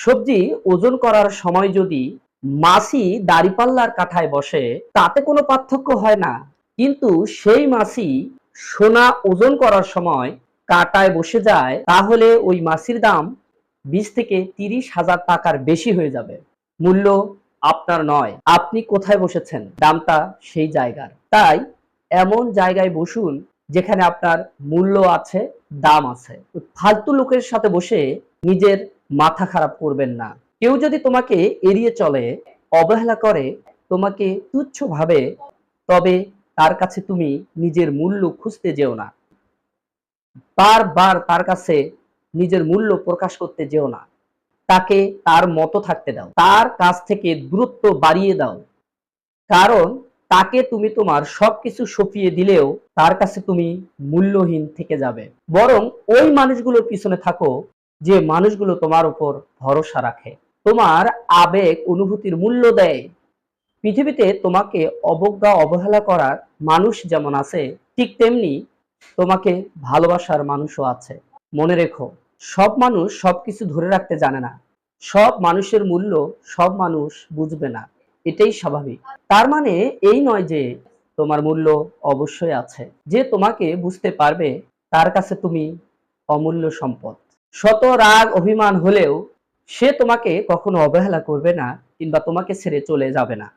সবজি ওজন করার সময় যদি মাছই দাঁড়িপাল্লার কাঠায় বসে তাতে কোনো পার্থক্য হয় না, কিন্তু সেই মাছই সোনা ওজন করার সময় কাটায় বসে যায়, তাহলে ওই মাছের দাম 20 থেকে 30 হাজার টাকার বেশি হয়ে যাবে। মূল্য আপনার নয়, আপনি কোথায় বসেছেন দামটা সেই জায়গার। তাই এমন জায়গায় বসুন যেখানে আপনার মূল্য আছে, দাম আছে। ফালতু লোকের সাথে বসে নিজের মাথা খারাপ করবেন না। কেউ যদি তোমাকে এড়িয়ে চলে, অবহেলা করে, তোমাকে তুচ্ছ ভাবে, তবে তার কাছে তুমি নিজের মূল্য খুঁজতে যেও না। বারবার তার কাছে নিজের মূল্য প্রকাশ করতে যেও না। তাকে তার মতো থাকতে দাও, তার কাছ থেকে দূরত্ব বাড়িয়ে দাও। কারণ তাকে তুমি তোমার সবকিছু সঁপিয়ে দিলেও তার কাছে তুমি মূল্যহীন থেকে যাবে। বরং ওই মানুষগুলোর পিছনে থাকো যে মানুষগুলো তোমার উপর ভরসা রাখে, তোমার আবেগ অনুভূতির মূল্য দেয়। পৃথিবীতে তোমাকে অবজ্ঞা অবহেলা করার মানুষ যেমন আছে, ঠিক তেমনি তোমাকে ভালোবাসার মানুষও আছে। মনে রেখো, সব মানুষ সবকিছু ধরে রাখতে জানে না, সব মানুষের মূল্য সব মানুষ বুঝবে না, এটাই স্বাভাবিক। তার মানে এই নয় যে তোমার মূল্য অবশ্যই আছে। যে তোমাকে বুঝতে পারবে তার কাছে তুমি অমূল্য সম্পদ। শত রাগ অভিমান হলেও সে তোমাকে কখনো অবহেলা করবে না, কিংবা তোমাকে ছেড়ে চলে যাবে না।